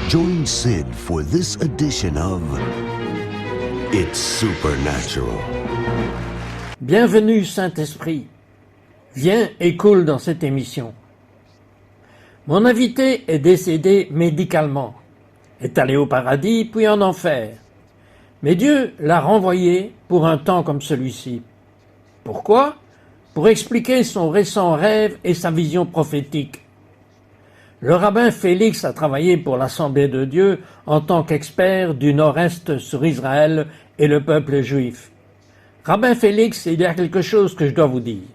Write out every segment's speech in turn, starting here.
Join Sid for this edition of It's Supernatural. Bienvenue Saint-Esprit. Viens et coule dans cette émission. Mon invité est décédé médicalement, est allé au paradis puis en enfer. Mais Dieu l'a renvoyé pour un temps comme celui-ci. Pourquoi ? Pour expliquer son récent rêve et sa vision prophétique. Le rabbin Félix a travaillé pour l'Assemblée de Dieu en tant qu'expert du Nord-Est sur Israël et le peuple juif. Rabbin Félix, il y a quelque chose que je dois vous dire.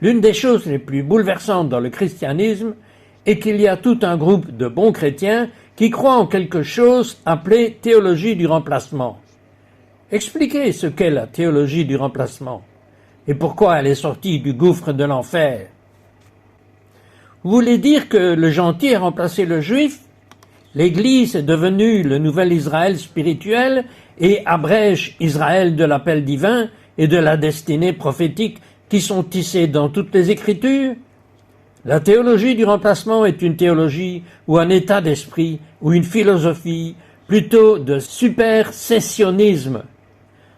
L'une des choses les plus bouleversantes dans le christianisme est qu'il y a tout un groupe de bons chrétiens qui croient en quelque chose appelé théologie du remplacement. Expliquez ce qu'est la théologie du remplacement et pourquoi elle est sortie du gouffre de l'enfer. Vous voulez dire que le gentil a remplacé le juif? L'Église est devenue le nouvel Israël spirituel et abrège Israël de l'appel divin et de la destinée prophétique qui sont tissées dans toutes les Écritures? La théologie du remplacement est une théologie ou un état d'esprit ou une philosophie plutôt de supersessionnisme,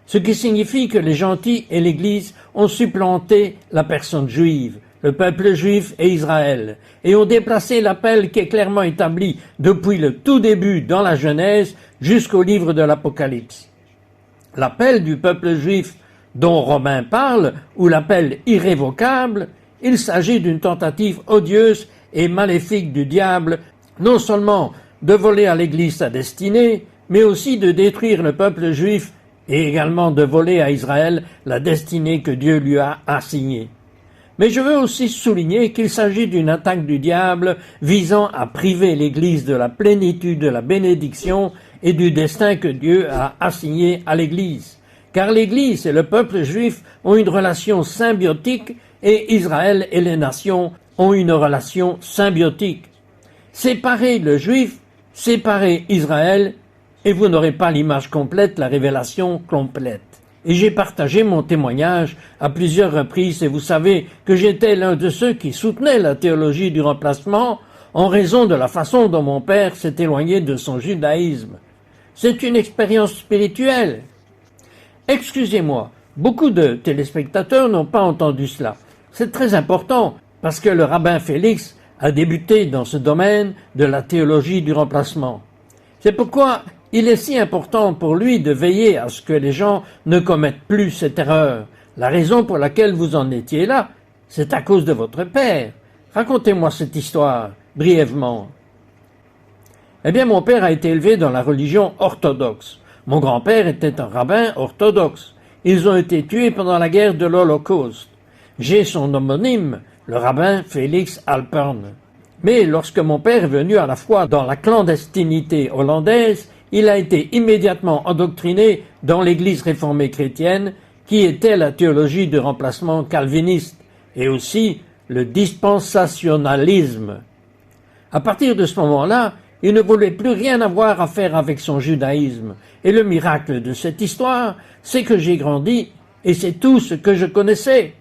ce qui signifie que les gentils et l'Église ont supplanté la personne juive, le peuple juif et Israël, et ont déplacé l'appel qui est clairement établi depuis le tout début dans la Genèse jusqu'au livre de l'Apocalypse. L'appel du peuple juif dont Romain parle, ou l'appel irrévocable, il s'agit d'une tentative odieuse et maléfique du diable, non seulement de voler à l'Église sa destinée, mais aussi de détruire le peuple juif et également de voler à Israël la destinée que Dieu lui a assignée. Mais je veux aussi souligner qu'il s'agit d'une attaque du diable visant à priver l'Église de la plénitude de la bénédiction et du destin que Dieu a assigné à l'Église. Car l'Église et le peuple juif ont une relation symbiotique et Israël et les nations ont une relation symbiotique. Séparez le juif, séparez Israël et vous n'aurez pas l'image complète, la révélation complète. Et j'ai partagé mon témoignage à plusieurs reprises et vous savez que j'étais l'un de ceux qui soutenaient la théologie du remplacement en raison de la façon dont mon père s'est éloigné de son judaïsme. C'est une expérience spirituelle. Excusez-moi, beaucoup de téléspectateurs n'ont pas entendu cela. C'est très important parce que le rabbin Félix a débuté dans ce domaine de la théologie du remplacement. C'est pourquoi il est si important pour lui de veiller à ce que les gens ne commettent plus cette erreur. La raison pour laquelle vous en étiez là, c'est à cause de votre père. Racontez-moi cette histoire, brièvement. Eh bien, mon père a été élevé dans la religion orthodoxe. Mon grand-père était un rabbin orthodoxe. Ils ont été tués pendant la guerre de l'Holocauste. J'ai son homonyme, le rabbin Félix Alpern. Mais lorsque mon père est venu à la foi dans la clandestinité hollandaise, il a été immédiatement endoctriné dans l'Église réformée chrétienne, qui était la théologie du remplacement calviniste, et aussi le dispensationalisme. À partir de ce moment-là, il ne voulait plus rien avoir à faire avec son judaïsme. Et le miracle de cette histoire, c'est que j'ai grandi, et c'est tout ce que je connaissais.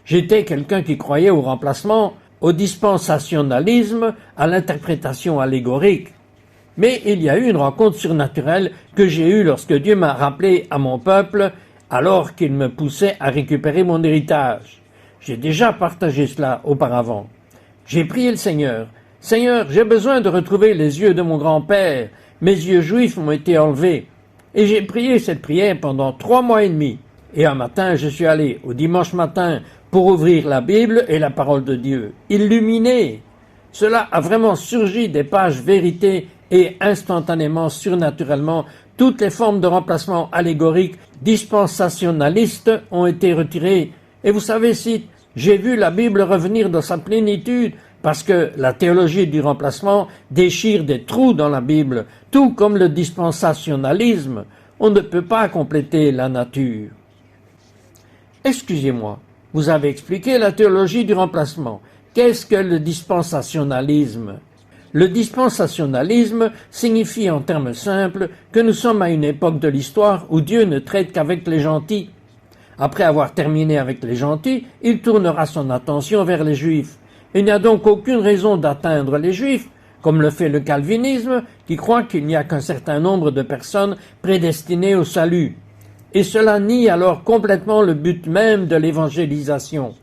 J'étais quelqu'un qui croyait au remplacement, au dispensationalisme, à l'interprétation allégorique. Mais il y a eu une rencontre surnaturelle que j'ai eue lorsque Dieu m'a rappelé à mon peuple alors qu'il me poussait à récupérer mon héritage. J'ai déjà partagé cela auparavant. J'ai prié le Seigneur. Seigneur, j'ai besoin de retrouver les yeux de mon grand-père. Mes yeux juifs m'ont été enlevés. Et j'ai prié cette prière pendant 3 mois et demi. Et un matin, je suis allé au dimanche matin pour ouvrir la Bible et la parole de Dieu. Illuminé. Cela a vraiment surgi des pages vérité et instantanément, surnaturellement, toutes les formes de remplacement allégorique dispensationalistes ont été retirées. Et vous savez, si j'ai vu la Bible revenir dans sa plénitude, parce que la théologie du remplacement déchire des trous dans la Bible, tout comme le dispensationalisme, on ne peut pas compléter la nature. Excusez-moi, vous avez expliqué la théologie du remplacement. Qu'est-ce que le dispensationalisme ? Le dispensationalisme signifie en termes simples que nous sommes à une époque de l'histoire où Dieu ne traite qu'avec les gentils. Après avoir terminé avec les gentils, il tournera son attention vers les Juifs. Il n'y a donc aucune raison d'atteindre les Juifs, comme le fait le calvinisme, qui croit qu'il n'y a qu'un certain nombre de personnes prédestinées au salut. Et cela nie alors complètement le but même de l'évangélisation.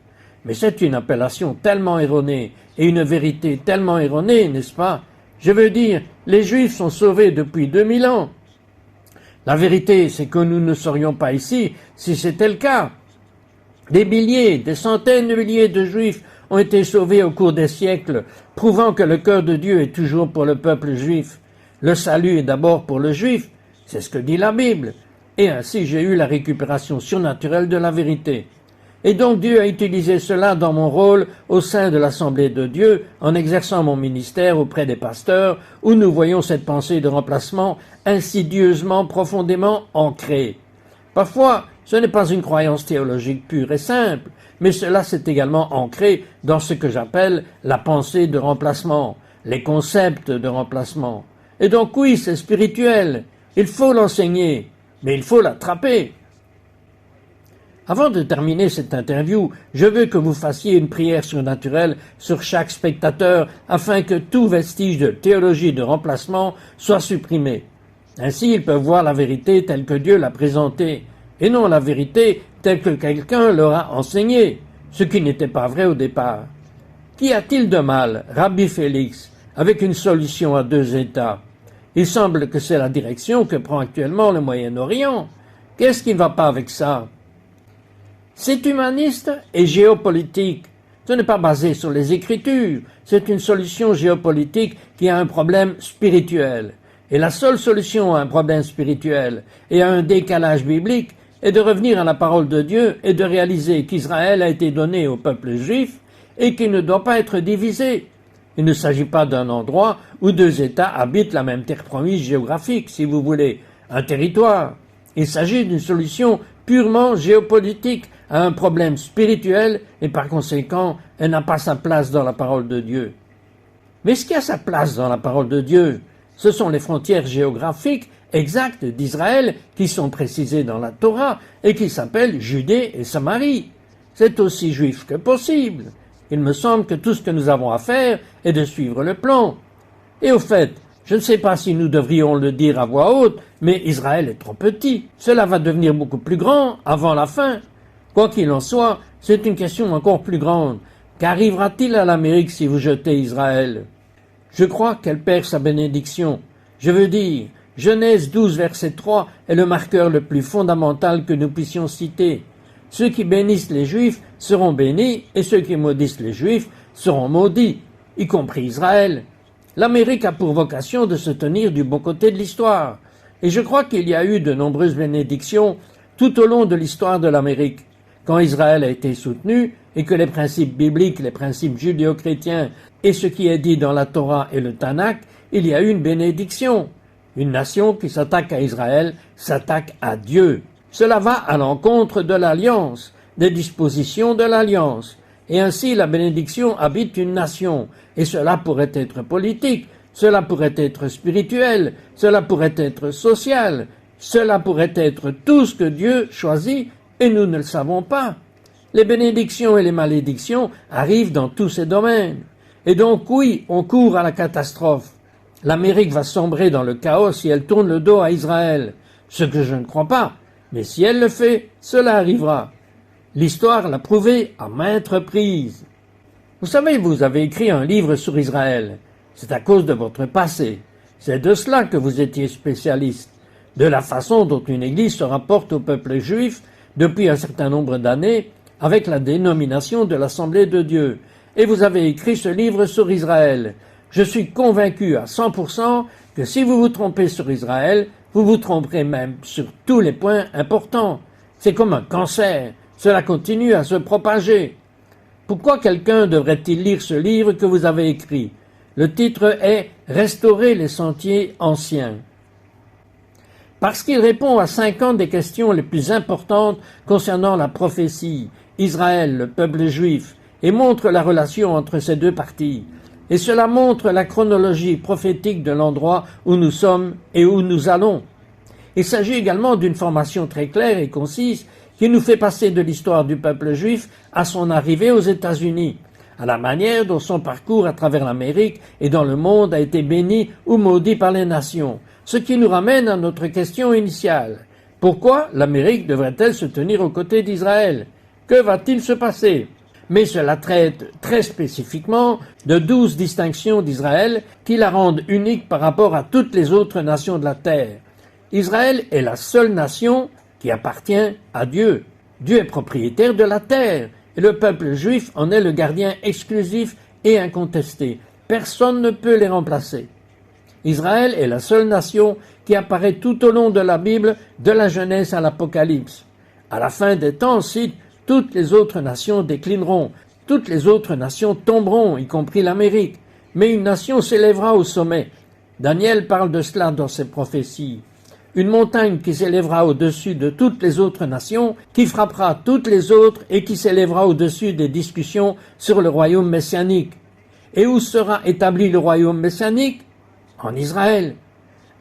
Mais c'est une appellation tellement erronée et une vérité tellement erronée, n'est-ce pas? Je veux dire, les Juifs sont sauvés depuis 2000 ans. La vérité, c'est que nous ne serions pas ici si c'était le cas. Des milliers, des centaines de milliers de Juifs ont été sauvés au cours des siècles, prouvant que le cœur de Dieu est toujours pour le peuple juif. Le salut est d'abord pour le Juif, c'est ce que dit la Bible. Et ainsi j'ai eu la récupération surnaturelle de la vérité. Et donc Dieu a utilisé cela dans mon rôle au sein de l'Assemblée de Dieu, en exerçant mon ministère auprès des pasteurs, où nous voyons cette pensée de remplacement insidieusement, profondément ancrée. Parfois, ce n'est pas une croyance théologique pure et simple, mais cela s'est également ancré dans ce que j'appelle la pensée de remplacement, les concepts de remplacement. Et donc oui, c'est spirituel, il faut l'enseigner, mais il faut l'attraper. Avant de terminer cette interview, je veux que vous fassiez une prière surnaturelle sur chaque spectateur afin que tout vestige de théologie de remplacement soit supprimé. Ainsi, ils peuvent voir la vérité telle que Dieu l'a présentée, et non la vérité telle que quelqu'un leur a enseignée, ce qui n'était pas vrai au départ. Qu'y a-t-il de mal, Rabbi Félix, avec une solution à 2 États? Il semble que c'est la direction que prend actuellement le Moyen-Orient. Qu'est-ce qui ne va pas avec ça? C'est humaniste et géopolitique. Ce n'est pas basé sur les Écritures, c'est une solution géopolitique qui a un problème spirituel. Et la seule solution à un problème spirituel et à un décalage biblique est de revenir à la parole de Dieu et de réaliser qu'Israël a été donné au peuple juif et qu'il ne doit pas être divisé. Il ne s'agit pas d'un endroit où 2 États habitent la même terre promise géographique, si vous voulez, un territoire. Il s'agit d'une solution purement géopolitique à un problème spirituel et par conséquent, elle n'a pas sa place dans la parole de Dieu. Mais ce qui a sa place dans la parole de Dieu, ce sont les frontières géographiques exactes d'Israël qui sont précisées dans la Torah et qui s'appellent Judée et Samarie. C'est aussi juif que possible. Il me semble que tout ce que nous avons à faire est de suivre le plan. Et au fait, je ne sais pas si nous devrions le dire à voix haute, mais Israël est trop petit. Cela va devenir beaucoup plus grand avant la fin. Quoi qu'il en soit, c'est une question encore plus grande. Qu'arrivera-t-il à l'Amérique si vous jetez Israël? Je crois qu'elle perd sa bénédiction. Je veux dire, Genèse 12, verset 3 est le marqueur le plus fondamental que nous puissions citer. Ceux qui bénissent les Juifs seront bénis et ceux qui maudissent les Juifs seront maudits, y compris Israël. L'Amérique a pour vocation de se tenir du bon côté de l'histoire. Et je crois qu'il y a eu de nombreuses bénédictions tout au long de l'histoire de l'Amérique. Quand Israël a été soutenu et que les principes bibliques, les principes judéo-chrétiens et ce qui est dit dans la Torah et le Tanakh, il y a eu une bénédiction. Une nation qui s'attaque à Israël s'attaque à Dieu. Cela va à l'encontre de l'alliance, des dispositions de l'alliance. Et ainsi la bénédiction habite une nation. Et cela pourrait être politique, cela pourrait être spirituel, cela pourrait être social, cela pourrait être tout ce que Dieu choisit et nous ne le savons pas. Les bénédictions et les malédictions arrivent dans tous ces domaines. Et donc oui, on court à la catastrophe. L'Amérique va sombrer dans le chaos si elle tourne le dos à Israël. Ce que je ne crois pas. Mais si elle le fait, cela arrivera. L'histoire l'a prouvé à maintes reprises. Vous savez, vous avez écrit un livre sur Israël. C'est à cause de votre passé. C'est de cela que vous étiez spécialiste. De la façon dont une église se rapporte au peuple juif depuis un certain nombre d'années avec la dénomination de l'Assemblée de Dieu. Et vous avez écrit ce livre sur Israël. Je suis convaincu à 100% que si vous vous trompez sur Israël, vous vous tromperez même sur tous les points importants. C'est comme un cancer. Cela continue à se propager. Pourquoi quelqu'un devrait-il lire ce livre que vous avez écrit? Le titre est « Restaurer les sentiers anciens ». Parce qu'il répond à 50 des questions les plus importantes concernant la prophétie, Israël, le peuple juif, et montre la relation entre ces deux parties. Et cela montre la chronologie prophétique de l'endroit où nous sommes et où nous allons. Il s'agit également d'une formation très claire et concise qui nous fait passer de l'histoire du peuple juif à son arrivée aux États-Unis, à la manière dont son parcours à travers l'Amérique et dans le monde a été béni ou maudit par les nations. Ce qui nous ramène à notre question initiale. Pourquoi l'Amérique devrait-elle se tenir aux côtés d'Israël? Que va-t-il se passer? Mais cela traite très spécifiquement de 12 distinctions d'Israël qui la rendent unique par rapport à toutes les autres nations de la terre. Israël est la seule nation qui appartient à Dieu. Dieu est propriétaire de la terre et le peuple juif en est le gardien exclusif et incontesté. Personne ne peut les remplacer. Israël est la seule nation qui apparaît tout au long de la Bible, de la Genèse à l'Apocalypse. À la fin des temps, cite, toutes les autres nations déclineront, toutes les autres nations tomberont, y compris l'Amérique, mais une nation s'élèvera au sommet. Daniel parle de cela dans ses prophéties. Une montagne qui s'élèvera au-dessus de toutes les autres nations, qui frappera toutes les autres et qui s'élèvera au-dessus des discussions sur le royaume messianique. Et où sera établi le royaume messianique? En Israël.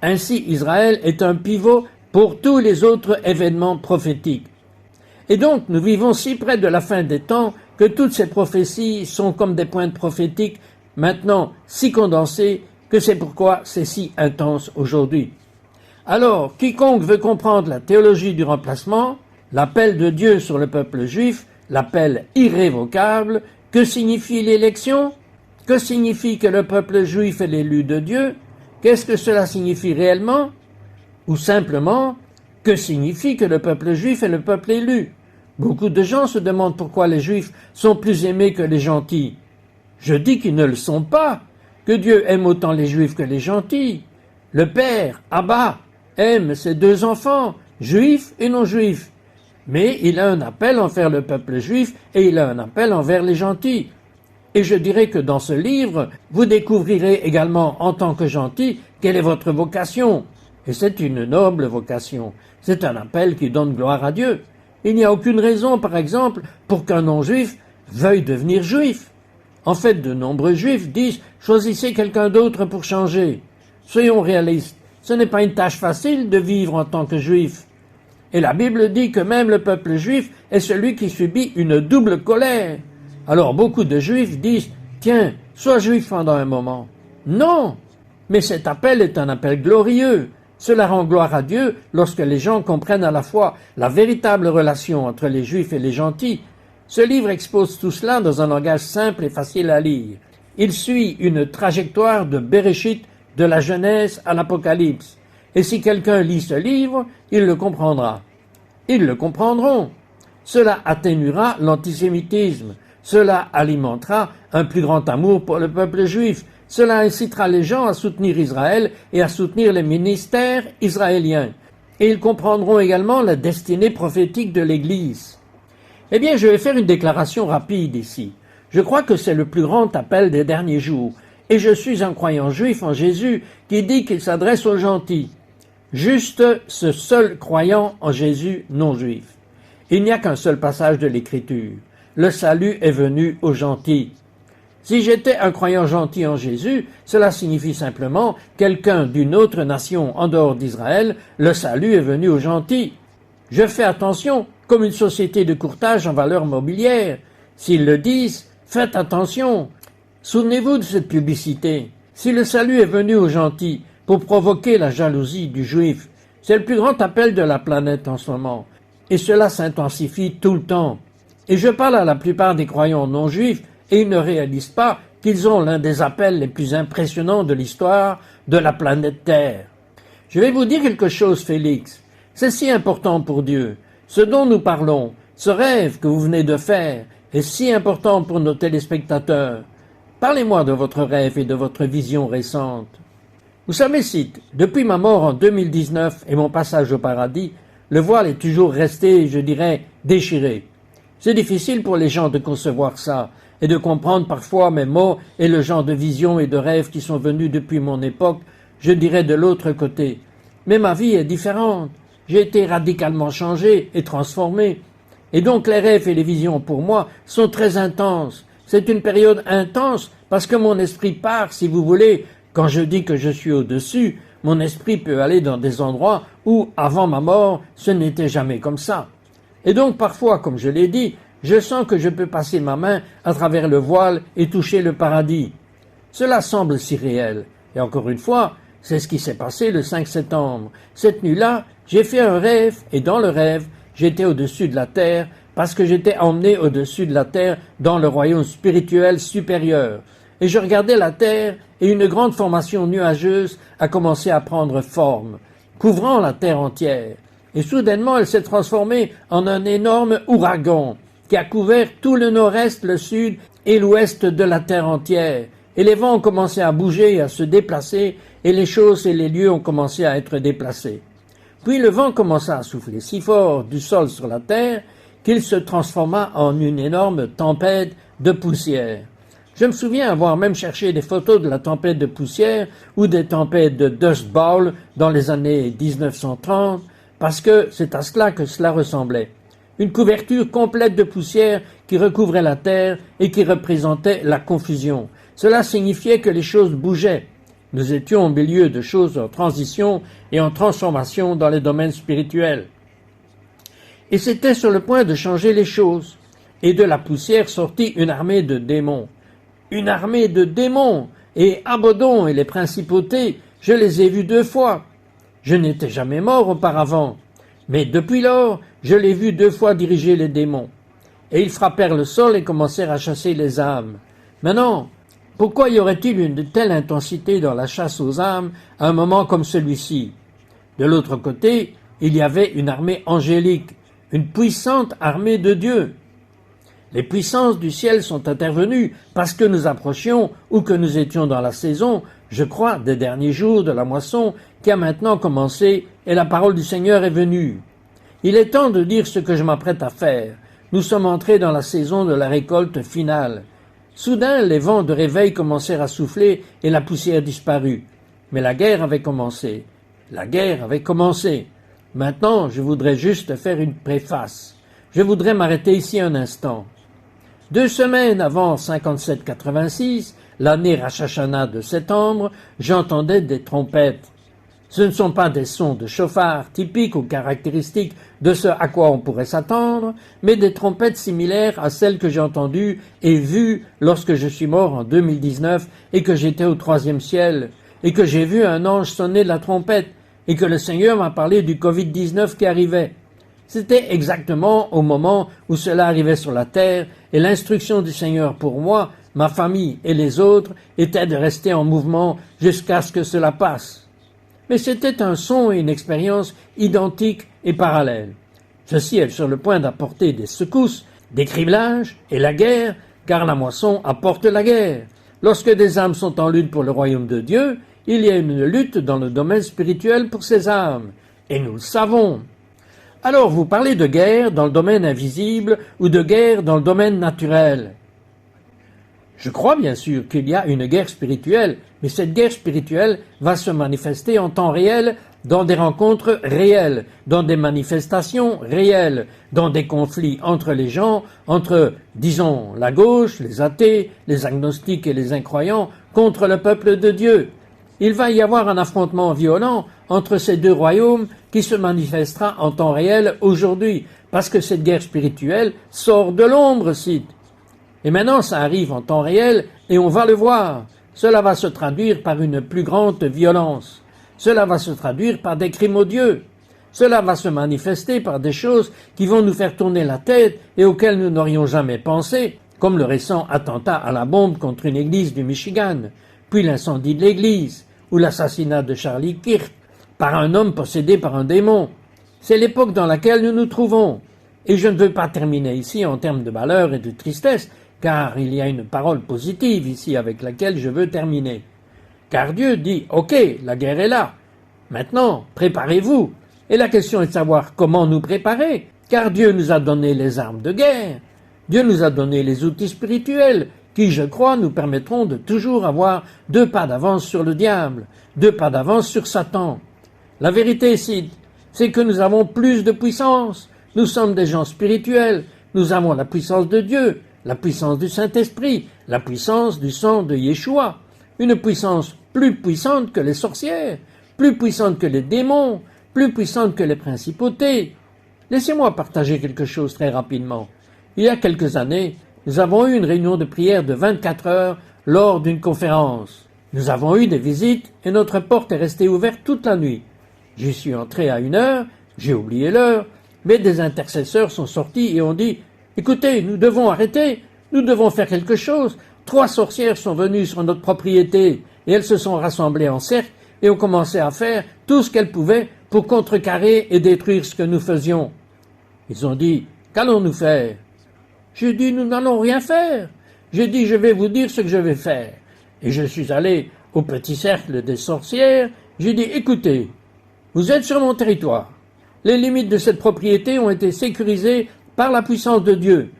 Ainsi, Israël est un pivot pour tous les autres événements prophétiques. Et donc, nous vivons si près de la fin des temps que toutes ces prophéties sont comme des pointes prophétiques, maintenant si condensées, que c'est pourquoi c'est si intense aujourd'hui. Alors, quiconque veut comprendre la théologie du remplacement, l'appel de Dieu sur le peuple juif, l'appel irrévocable, que signifie l'élection? Que signifie que le peuple juif est l'élu de Dieu? Qu'est-ce que cela signifie réellement? Ou simplement, que signifie que le peuple juif est le peuple élu? Beaucoup de gens se demandent pourquoi les juifs sont plus aimés que les gentils. Je dis qu'ils ne le sont pas, que Dieu aime autant les juifs que les gentils. Le père, Abba, aime ses deux enfants, juifs et non juifs. Mais il a un appel envers le peuple juif et il a un appel envers les gentils. Et je dirais que dans ce livre, vous découvrirez également en tant que gentil quelle est votre vocation. Et c'est une noble vocation. C'est un appel qui donne gloire à Dieu. Il n'y a aucune raison, par exemple, pour qu'un non-juif veuille devenir juif. En fait, de nombreux juifs disent « choisissez quelqu'un d'autre pour changer ». Soyons réalistes, ce n'est pas une tâche facile de vivre en tant que juif. Et la Bible dit que même le peuple juif est celui qui subit une double colère. Alors beaucoup de juifs disent « tiens, sois juif pendant un moment ». Non, mais cet appel est un appel glorieux. Cela rend gloire à Dieu lorsque les gens comprennent à la fois la véritable relation entre les juifs et les gentils. Ce livre expose tout cela dans un langage simple et facile à lire. Il suit une trajectoire de Béréchit, de la Genèse à l'Apocalypse. Et si quelqu'un lit ce livre, il le comprendra. Ils le comprendront. Cela atténuera l'antisémitisme. Cela alimentera un plus grand amour pour le peuple juif. Cela incitera les gens à soutenir Israël et à soutenir les ministères israéliens. Et ils comprendront également la destinée prophétique de l'Église. Eh bien, je vais faire une déclaration rapide ici. Je crois que c'est le plus grand appel des derniers jours. Et je suis un croyant juif en Jésus qui dit qu'il s'adresse aux gentils. Juste ce seul croyant en Jésus non juif. Il n'y a qu'un seul passage de l'Écriture. Le salut est venu aux gentils. Si j'étais un croyant gentil en Jésus, cela signifie simplement quelqu'un d'une autre nation en dehors d'Israël, le salut est venu aux gentils. Je fais attention, comme une société de courtage en valeurs mobilières. S'ils le disent, faites attention. Souvenez-vous de cette publicité. Si le salut est venu aux gentils pour provoquer la jalousie du juif, c'est le plus grand appel de la planète en ce moment. Et cela s'intensifie tout le temps. Et je parle à la plupart des croyants non juifs et ils ne réalisent pas qu'ils ont l'un des appels les plus impressionnants de l'histoire de la planète Terre. Je vais vous dire quelque chose, Félix. C'est si important pour Dieu. Ce dont nous parlons, ce rêve que vous venez de faire, est si important pour nos téléspectateurs. Parlez-moi de votre rêve et de votre vision récente. Vous savez, Cite, depuis ma mort en 2019 et mon passage au paradis, le voile est toujours resté, je dirais, déchiré. C'est difficile pour les gens de concevoir ça et de comprendre parfois mes mots et le genre de vision et de rêve qui sont venus depuis mon époque, je dirais de l'autre côté. Mais ma vie est différente. J'ai été radicalement changé et transformé. Et donc les rêves et les visions pour moi sont très intenses. C'est une période intense parce que mon esprit part, si vous voulez. Quand je dis que je suis au-dessus, mon esprit peut aller dans des endroits où, avant ma mort, ce n'était jamais comme ça. Et donc parfois, comme je l'ai dit, je sens que je peux passer ma main à travers le voile et toucher le paradis. Cela semble si réel. Et encore une fois, c'est ce qui s'est passé le 5 septembre. Cette nuit-là, j'ai fait un rêve, et dans le rêve, j'étais au-dessus de la terre, parce que j'étais emmené au-dessus de la terre dans le royaume spirituel supérieur. Et je regardais la terre, et une grande formation nuageuse a commencé à prendre forme, couvrant la terre entière. Et soudainement, elle s'est transformée en un énorme ouragan, qui a couvert tout le nord-est, le sud et l'ouest de la terre entière. Et les vents ont commencé à bouger et à se déplacer, et les choses et les lieux ont commencé à être déplacés. Puis le vent commença à souffler si fort du sol sur la terre qu'il se transforma en une énorme tempête de poussière. Je me souviens avoir même cherché des photos de la tempête de poussière ou des tempêtes de Dust Bowl dans les années 1930, parce que c'est à cela que cela ressemblait. Une couverture complète de poussière qui recouvrait la terre et qui représentait la confusion. Cela signifiait que les choses bougeaient. Nous étions au milieu de choses en transition et en transformation dans les domaines spirituels. Et c'était sur le point de changer les choses. Et de la poussière sortit une armée de démons. Une armée de démons! Et Abaddon et les principautés, je les ai vus 2 fois. Je n'étais jamais mort auparavant. Mais depuis lors, je l'ai vu 2 fois diriger les démons. Et ils frappèrent le sol et commencèrent à chasser les âmes. Maintenant, pourquoi y aurait-il une telle intensité dans la chasse aux âmes à un moment comme celui-ci? De l'autre côté, il y avait une armée angélique, une puissante armée de Dieu. Les puissances du ciel sont intervenues parce que nous approchions ou que nous étions dans la saison, je crois, des derniers jours de la moisson qui a maintenant commencé et la parole du Seigneur est venue. Il est temps de dire ce que je m'apprête à faire. Nous sommes entrés dans la saison de la récolte finale. Soudain, les vents de réveil commencèrent à souffler et la poussière disparut. Mais la guerre avait commencé. La guerre avait commencé. Maintenant, je voudrais juste faire une préface. Je voudrais m'arrêter ici un instant. 2 semaines avant 57-86, l'année Rosh Hashanah de septembre, j'entendais des trompettes. Ce ne sont pas des sons de chauffard typiques ou caractéristiques de ce à quoi on pourrait s'attendre, mais des trompettes similaires à celles que j'ai entendues et vues lorsque je suis mort en 2019 et que j'étais au 3e ciel, et que j'ai vu un ange sonner de la trompette, et que le Seigneur m'a parlé du Covid-19 qui arrivait. C'était exactement au moment où cela arrivait sur la terre, et l'instruction du Seigneur pour moi, ma famille et les autres était de rester en mouvement jusqu'à ce que cela passe. Mais c'était un son et une expérience identiques et parallèles. Ceci est sur le point d'apporter des secousses, des criblages et la guerre, car la moisson apporte la guerre. Lorsque des âmes sont en lutte pour le royaume de Dieu, il y a une lutte dans le domaine spirituel pour ces âmes. Et nous le savons. Alors vous parlez de guerre dans le domaine invisible ou de guerre dans le domaine naturel. Je crois bien sûr qu'il y a une guerre spirituelle, mais cette guerre spirituelle va se manifester en temps réel dans des rencontres réelles, dans des manifestations réelles, dans des conflits entre les gens, entre, disons, la gauche, les athées, les agnostiques et les incroyants, contre le peuple de Dieu. Il va y avoir un affrontement violent entre ces 2 royaumes qui se manifestera en temps réel aujourd'hui, parce que cette guerre spirituelle sort de l'ombre, cite. Et maintenant, ça arrive en temps réel et on va le voir. Cela va se traduire par une plus grande violence. Cela va se traduire par des crimes odieux. Cela va se manifester par des choses qui vont nous faire tourner la tête et auxquelles nous n'aurions jamais pensé, comme le récent attentat à la bombe contre une église du Michigan, puis l'incendie de l'église, ou l'assassinat de Charlie Kirk par un homme possédé par un démon. C'est l'époque dans laquelle nous nous trouvons. Et je ne veux pas terminer ici en termes de malheur et de tristesse, car il y a une parole positive ici avec laquelle je veux terminer. Car Dieu dit, ok, la guerre est là. Maintenant, préparez-vous. Et la question est de savoir comment nous préparer, car Dieu nous a donné les armes de guerre. Dieu nous a donné les outils spirituels qui, je crois, nous permettront de toujours avoir 2 pas d'avance sur le diable, 2 pas d'avance sur Satan. La vérité, c'est que nous avons plus de puissance. Nous sommes des gens spirituels. Nous avons la puissance de Dieu, la puissance du Saint-Esprit, la puissance du sang de Yeshua, une puissance plus puissante que les sorcières, plus puissante que les démons, plus puissante que les principautés. Laissez-moi partager quelque chose très rapidement. Il y a quelques années, nous avons eu une réunion de prière de 24 heures lors d'une conférence. Nous avons eu des visites et notre porte est restée ouverte toute la nuit. J'y suis entré à 1 heure, j'ai oublié l'heure, mais des intercesseurs sont sortis et ont dit « Écoutez, nous devons arrêter, nous devons faire quelque chose. 3 sorcières sont venues sur notre propriété et elles se sont rassemblées en cercle et ont commencé à faire tout ce qu'elles pouvaient pour contrecarrer et détruire ce que nous faisions. » Ils ont dit « Qu'allons-nous faire ?» J'ai dit « Nous n'allons rien faire. » J'ai dit « Je vais vous dire ce que je vais faire. » Et je suis allé au petit cercle des sorcières. J'ai dit « Écoutez, vous êtes sur mon territoire. Les limites de cette propriété ont été sécurisées par la puissance de Dieu.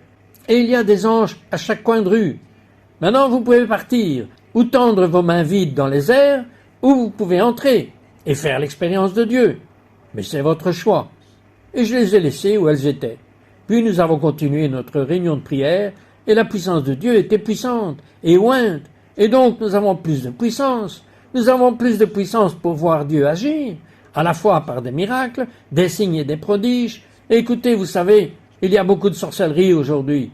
Et il y a des anges à chaque coin de rue. Maintenant, vous pouvez partir, ou tendre vos mains vides dans les airs, ou vous pouvez entrer et faire l'expérience de Dieu. Mais c'est votre choix. » Et je les ai laissées où elles étaient. Puis nous avons continué notre réunion de prière, et la puissance de Dieu était puissante et ointe. Et donc nous avons plus de puissance. Nous avons plus de puissance pour voir Dieu agir, à la fois par des miracles, des signes et des prodiges. Et écoutez, vous savez, il y a beaucoup de sorcellerie aujourd'hui.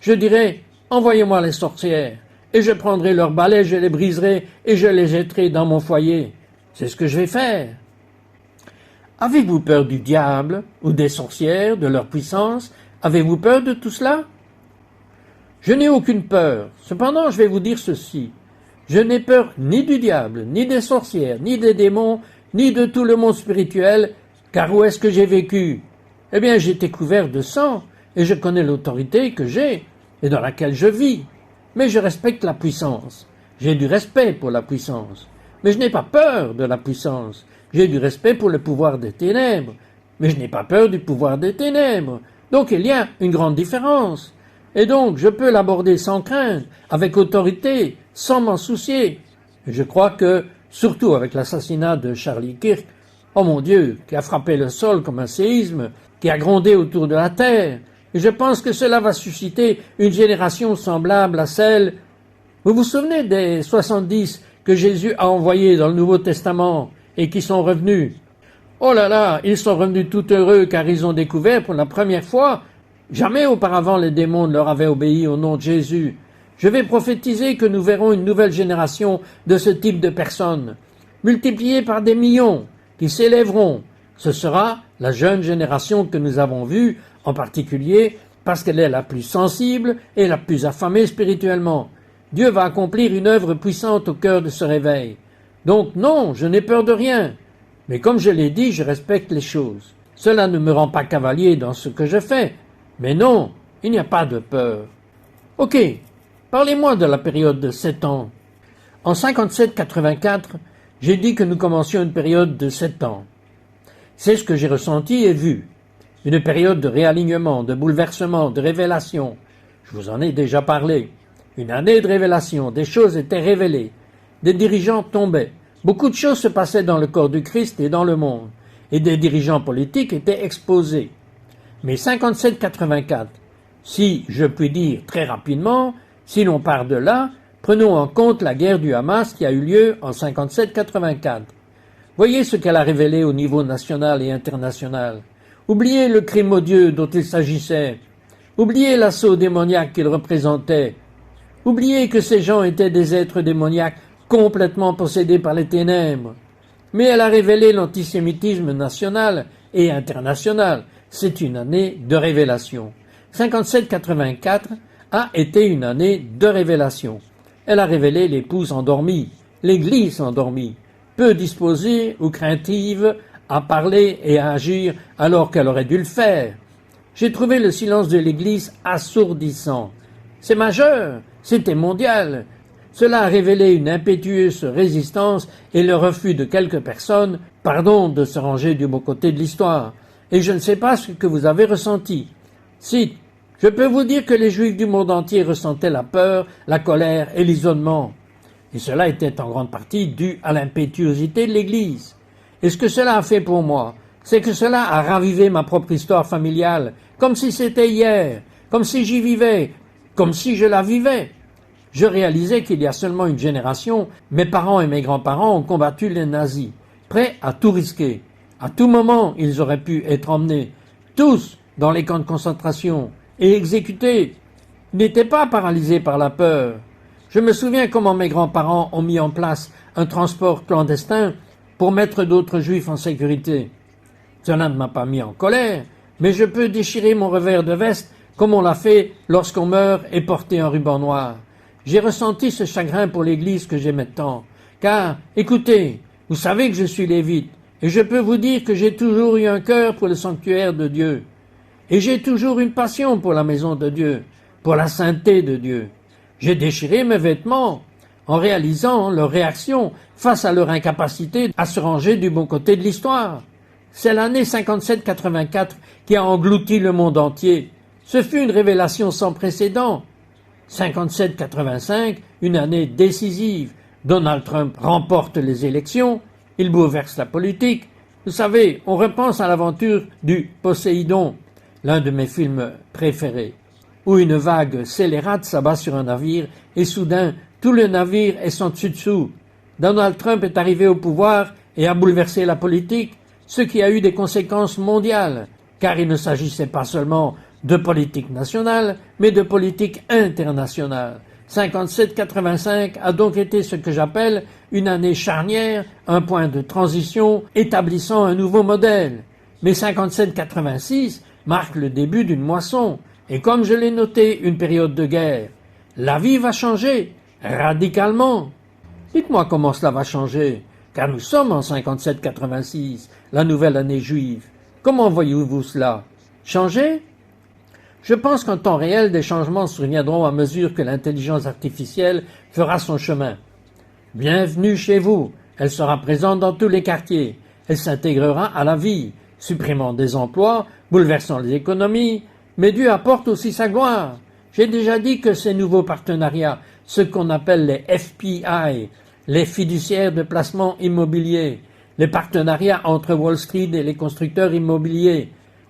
Je dirais, envoyez-moi les sorcières, et je prendrai leurs balais, je les briserai, et je les jetterai dans mon foyer. C'est ce que je vais faire. Avez-vous peur du diable, ou des sorcières, de leur puissance? Avez-vous peur de tout cela? Je n'ai aucune peur. Cependant, je vais vous dire ceci. Je n'ai peur ni du diable, ni des sorcières, ni des démons, ni de tout le monde spirituel, car où est-ce que j'ai vécu? Eh bien, j'ai été couvert de sang, et je connais l'autorité que j'ai, et dans laquelle je vis. Mais je respecte la puissance. J'ai du respect pour la puissance. Mais je n'ai pas peur de la puissance. J'ai du respect pour le pouvoir des ténèbres. Mais je n'ai pas peur du pouvoir des ténèbres. Donc il y a une grande différence. Et donc je peux l'aborder sans crainte, avec autorité, sans m'en soucier. Et je crois que, surtout avec l'assassinat de Charlie Kirk, oh mon Dieu, qui a frappé le sol comme un séisme, qui a grondé autour de la terre, et je pense que cela va susciter une génération semblable à celle... Vous vous souvenez des 70 que Jésus a envoyés dans le Nouveau Testament et qui sont revenus? Oh là là, ils sont revenus tout heureux car ils ont découvert pour la première fois, jamais auparavant les démons ne leur avaient obéi au nom de Jésus. Je vais prophétiser que nous verrons une nouvelle génération de ce type de personnes, multipliée par des millions, qui s'élèveront. Ce sera la jeune génération que nous avons vue, en particulier parce qu'elle est la plus sensible et la plus affamée spirituellement. Dieu va accomplir une œuvre puissante au cœur de ce réveil. Donc non, je n'ai peur de rien. Mais comme je l'ai dit, je respecte les choses. Cela ne me rend pas cavalier dans ce que je fais. Mais non, il n'y a pas de peur. Ok, parlez-moi de la période de 7 ans. En 57-84, j'ai dit que nous commencions une période de 7 ans. C'est ce que j'ai ressenti et vu. Une période de réalignement, de bouleversement, de révélation. Je vous en ai déjà parlé. Une année de révélation, des choses étaient révélées. Des dirigeants tombaient. Beaucoup de choses se passaient dans le corps du Christ et dans le monde. Et des dirigeants politiques étaient exposés. Mais 57-84, si je puis dire très rapidement, si l'on part de là, prenons en compte la guerre du Hamas qui a eu lieu en 57-84. Voyez ce qu'elle a révélé au niveau national et international. Oubliez le crime odieux dont il s'agissait. Oubliez l'assaut démoniaque qu'il représentait. Oubliez que ces gens étaient des êtres démoniaques complètement possédés par les ténèbres. Mais elle a révélé l'antisémitisme national et international. C'est une année de révélation. 57-84 a été une année de révélation. Elle a révélé l'épouse endormie, l'Église endormie, peu disposée ou craintive à parler et à agir alors qu'elle aurait dû le faire. J'ai trouvé le silence de l'Église assourdissant. C'est majeur, c'était mondial. Cela a révélé une impétueuse résistance et le refus de quelques personnes, pardon de se ranger du bon côté de l'histoire. Et je ne sais pas ce que vous avez ressenti. Si, je peux vous dire que les Juifs du monde entier ressentaient la peur, la colère et l'isolement. Et cela était en grande partie dû à l'impétuosité de l'Église. Et ce que cela a fait pour moi, c'est que cela a ravivé ma propre histoire familiale, comme si c'était hier, comme si j'y vivais, comme si je la vivais. Je réalisais qu'il y a seulement une génération, mes parents et mes grands-parents ont combattu les nazis, prêts à tout risquer. À tout moment, ils auraient pu être emmenés, tous, dans les camps de concentration, et exécutés. Ils n'étaient pas paralysés par la peur. Je me souviens comment mes grands-parents ont mis en place un transport clandestin pour mettre d'autres juifs en sécurité. Cela ne m'a pas mis en colère, mais je peux déchirer mon revers de veste comme on l'a fait lorsqu'on meurt et porter un ruban noir. J'ai ressenti ce chagrin pour l'Église que j'aimais tant. Car, écoutez, vous savez que je suis lévite, et je peux vous dire que j'ai toujours eu un cœur pour le sanctuaire de Dieu. Et j'ai toujours une passion pour la maison de Dieu, pour la sainteté de Dieu. J'ai déchiré mes vêtements en réalisant leur réaction face à leur incapacité à se ranger du bon côté de l'histoire. C'est l'année 57-84 qui a englouti le monde entier. Ce fut une révélation sans précédent. 57-85, une année décisive. Donald Trump remporte les élections, il bouleverse la politique. Vous savez, on repense à l'aventure du Poséidon, l'un de mes films préférés, où une vague scélérate s'abat sur un navire et soudain, tout le navire est sans dessus-dessous. Donald Trump est arrivé au pouvoir et a bouleversé la politique, ce qui a eu des conséquences mondiales, car il ne s'agissait pas seulement de politique nationale, mais de politique internationale. 57-85 a donc été ce que j'appelle une année charnière, un point de transition établissant un nouveau modèle. Mais 57-86 marque le début d'une moisson, et comme je l'ai noté, une période de guerre. La vie va changer, radicalement. Dites-moi comment cela va changer, car nous sommes en 57-86, la nouvelle année juive. Comment voyez-vous cela? Changer? Je pense qu'en temps réel, des changements surviendront à mesure que l'intelligence artificielle fera son chemin. Bienvenue chez vous. Elle sera présente dans tous les quartiers. Elle s'intégrera à la vie, supprimant des emplois, bouleversant les économies. Mais Dieu apporte aussi sa gloire. J'ai déjà dit que ces nouveaux partenariats, ce qu'on appelle les FPI, les fiduciaires de placement immobilier, les partenariats entre Wall Street et les constructeurs immobiliers,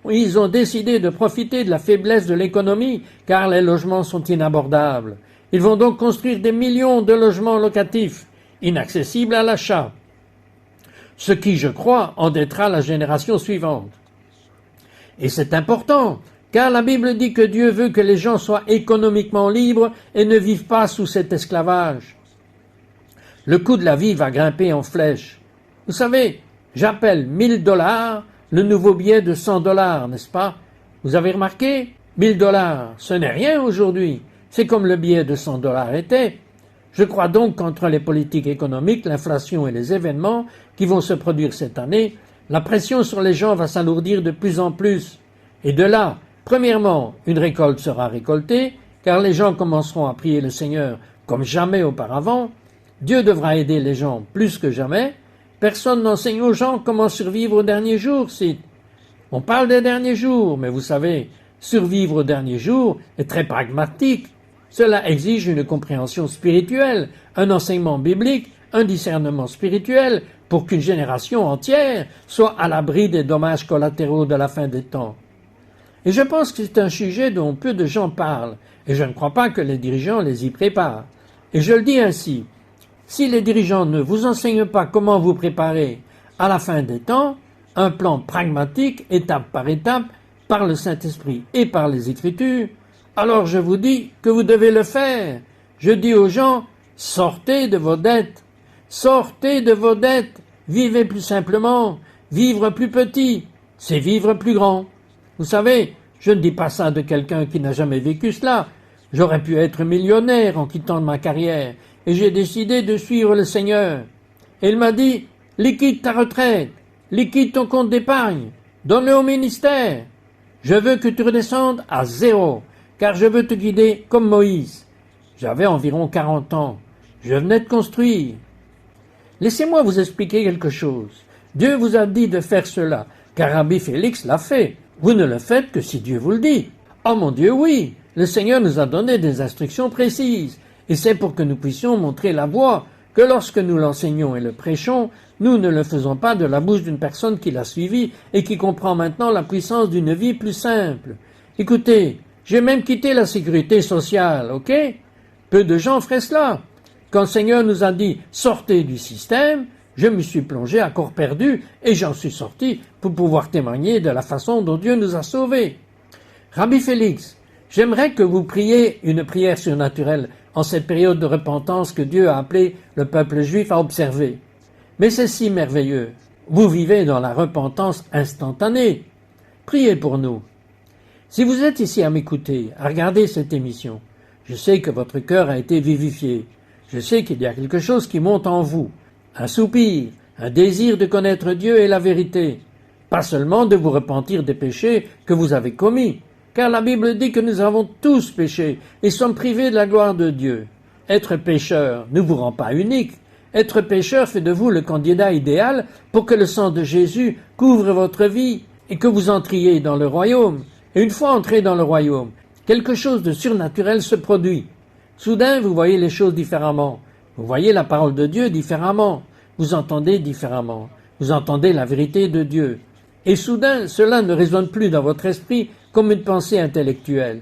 ils ont décidé de profiter de la faiblesse de l'économie car les logements sont inabordables. Ils vont donc construire des millions de logements locatifs, inaccessibles à l'achat, ce qui, je crois, endettera la génération suivante. Et c'est important, car la Bible dit que Dieu veut que les gens soient économiquement libres et ne vivent pas sous cet esclavage. Le coût de la vie va grimper en flèche. Vous savez, j'appelle 1000 $ le nouveau billet de 100 $, n'est-ce pas? Vous avez remarqué? 1000 $, ce n'est rien aujourd'hui. C'est comme le billet de 100 $ était. Je crois donc qu'entre les politiques économiques, l'inflation et les événements qui vont se produire cette année, la pression sur les gens va s'alourdir de plus en plus. Et de là, premièrement, une récolte sera récoltée, car les gens commenceront à prier le Seigneur comme jamais auparavant. Dieu devra aider les gens plus que jamais. Personne n'enseigne aux gens comment survivre aux derniers jours, si. On parle des derniers jours, mais vous savez, survivre aux derniers jours est très pragmatique. Cela exige une compréhension spirituelle, un enseignement biblique, un discernement spirituel pour qu'une génération entière soit à l'abri des dommages collatéraux de la fin des temps. Et je pense que c'est un sujet dont peu de gens parlent, et je ne crois pas que les dirigeants les y préparent. Et je le dis ainsi. Si les dirigeants ne vous enseignent pas comment vous préparer à la fin des temps, un plan pragmatique, étape par étape, par le Saint-Esprit et par les Écritures, alors je vous dis que vous devez le faire. Je dis aux gens, sortez de vos dettes, sortez de vos dettes, vivez plus simplement, vivre plus petit, c'est vivre plus grand. Vous savez, je ne dis pas ça de quelqu'un qui n'a jamais vécu cela. J'aurais pu être millionnaire en quittant ma carrière, et j'ai décidé de suivre le Seigneur. Et il m'a dit, liquide ta retraite, liquide ton compte d'épargne, donne-le au ministère. Je veux que tu redescendes à 0, car je veux te guider comme Moïse. J'avais environ 40 ans. Je venais de construire. Laissez-moi vous expliquer quelque chose. Dieu vous a dit de faire cela, car Rabbi Félix l'a fait. Vous ne le faites que si Dieu vous le dit. Oh mon Dieu, oui, le Seigneur nous a donné des instructions précises. Et c'est pour que nous puissions montrer la voie, que lorsque nous l'enseignons et le prêchons, nous ne le faisons pas de la bouche d'une personne qui l'a suivi et qui comprend maintenant la puissance d'une vie plus simple. Écoutez, j'ai même quitté la sécurité sociale, ok? Peu de gens feraient cela. Quand le Seigneur nous a dit « sortez du système », je me suis plongé à corps perdu et j'en suis sorti pour pouvoir témoigner de la façon dont Dieu nous a sauvés. Rabbi Félix, J'aimerais que vous priez une prière surnaturelle en cette période de repentance que Dieu a appelé le peuple juif à observer. Mais c'est si merveilleux. Vous vivez dans la repentance instantanée. Priez pour nous. Si vous êtes ici à m'écouter, à regarder cette émission, je sais que votre cœur a été vivifié. Je sais qu'il y a quelque chose qui monte en vous. Un soupir, un désir de connaître Dieu et la vérité. Pas seulement de vous repentir des péchés que vous avez commis, car la Bible dit que nous avons tous péché et sommes privés de la gloire de Dieu. Être pécheur ne vous rend pas unique. Être pécheur fait de vous le candidat idéal pour que le sang de Jésus couvre votre vie et que vous entriez dans le royaume. Et une fois entré dans le royaume, quelque chose de surnaturel se produit. Soudain, vous voyez les choses différemment. Vous voyez la parole de Dieu différemment. Vous entendez différemment. Vous entendez la vérité de Dieu. Et soudain, cela ne résonne plus dans votre esprit comme une pensée intellectuelle.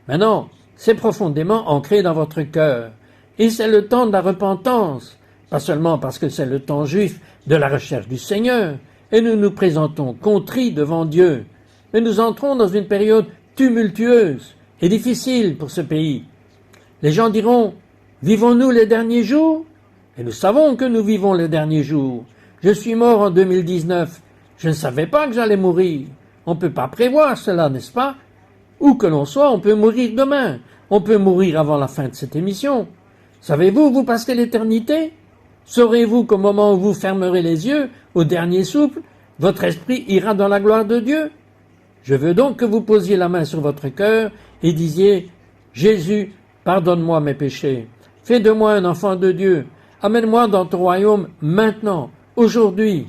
Maintenant, c'est profondément ancré dans votre cœur. Et c'est le temps de la repentance. Pas seulement parce que c'est le temps juif de la recherche du Seigneur. Et nous nous présentons contrits devant Dieu. Mais nous entrons dans une période tumultueuse et difficile pour ce pays. Les gens diront, vivons-nous les derniers jours? Et nous savons que nous vivons les derniers jours. Je suis mort en 2019. Je ne savais pas que j'allais mourir. On ne peut pas prévoir cela, n'est-ce pas? Où que l'on soit, on peut mourir demain. On peut mourir avant la fin de cette émission. Savez-vous, vous passerez l'éternité? Saurez-vous qu'au moment où vous fermerez les yeux, au dernier souffle, votre esprit ira dans la gloire de Dieu? Je veux donc que vous posiez la main sur votre cœur et disiez, Jésus, pardonne-moi mes péchés. Fais de moi un enfant de Dieu. Amène-moi dans ton royaume maintenant, aujourd'hui.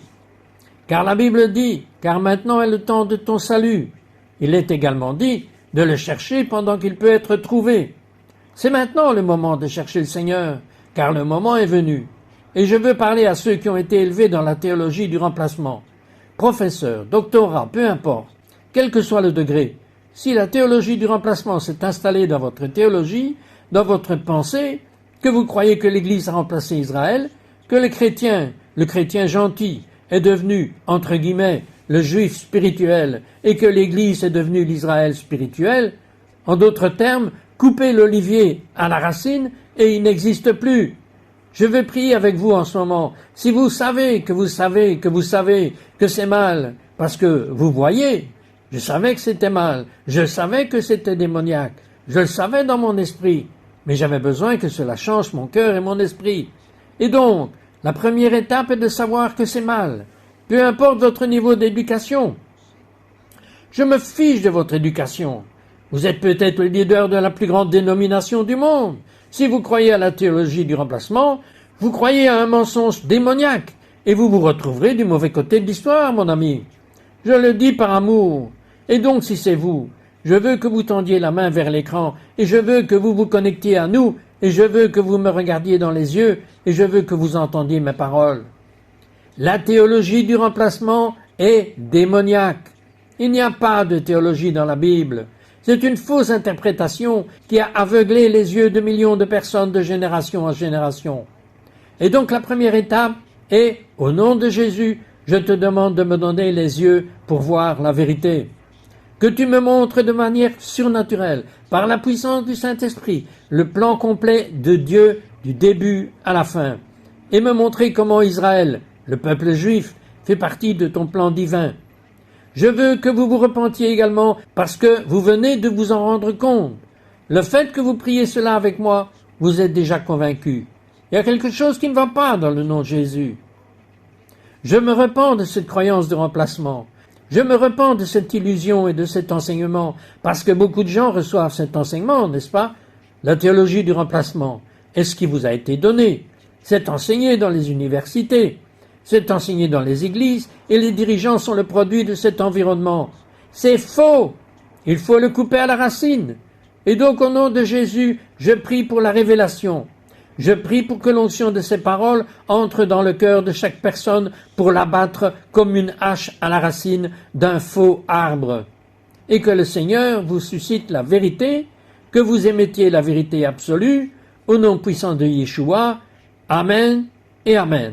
Car la Bible dit, car maintenant est le temps de ton salut. Il est également dit de le chercher pendant qu'il peut être trouvé. C'est maintenant le moment de chercher le Seigneur, car le moment est venu. Et je veux parler à ceux qui ont été élevés dans la théologie du remplacement. Professeur, doctorat, peu importe, quel que soit le degré. Si la théologie du remplacement s'est installée dans votre théologie, dans votre pensée, que vous croyez que l'Église a remplacé Israël, que le chrétien gentil, est devenu, entre guillemets, le juif spirituel et que l'Église est devenue l'Israël spirituel, en d'autres termes, coupez l'olivier à la racine et il n'existe plus. Je veux prier avec vous en ce moment. Si vous savez que c'est mal, parce que vous voyez, je savais que c'était mal, je savais que c'était démoniaque, je le savais dans mon esprit, mais j'avais besoin que cela change mon cœur et mon esprit. Et donc, la première étape est de savoir que c'est mal, peu importe votre niveau d'éducation. Je me fiche de votre éducation. Vous êtes peut-être le leader de la plus grande dénomination du monde. Si vous croyez à la théologie du remplacement, vous croyez à un mensonge démoniaque, et vous vous retrouverez du mauvais côté de l'histoire, mon ami. Je le dis par amour. Et donc, si c'est vous, je veux que vous tendiez la main vers l'écran, et je veux que vous vous connectiez à nous, et je veux que vous me regardiez dans les yeux, et je veux que vous entendiez mes paroles. La théologie du remplacement est démoniaque. Il n'y a pas de théologie dans la Bible. C'est une fausse interprétation qui a aveuglé les yeux de millions de personnes de génération en génération. Et donc la première étape est, au nom de Jésus, je te demande de me donner les yeux pour voir la vérité. Que tu me montres de manière surnaturelle, par la puissance du Saint-Esprit, le plan complet de Dieu du début à la fin, et me montrer comment Israël, le peuple juif, fait partie de ton plan divin. Je veux que vous vous repentiez également parce que vous venez de vous en rendre compte. Le fait que vous priez cela avec moi, vous êtes déjà convaincu. Il y a quelque chose qui ne va pas dans le nom de Jésus. Je me repens de cette croyance de remplacement. Je me repens de cette illusion et de cet enseignement, parce que beaucoup de gens reçoivent cet enseignement, n'est-ce pas? La théologie du remplacement est ce qui vous a été donné. C'est enseigné dans les universités, c'est enseigné dans les églises, et les dirigeants sont le produit de cet environnement. C'est faux! Il faut le couper à la racine. Et donc, au nom de Jésus, je prie pour la révélation. Je prie pour que l'onction de ces paroles entre dans le cœur de chaque personne pour l'abattre comme une hache à la racine d'un faux arbre. Et que le Seigneur vous suscite la vérité, que vous émettiez la vérité absolue, au nom puissant de Yeshua. Amen et Amen.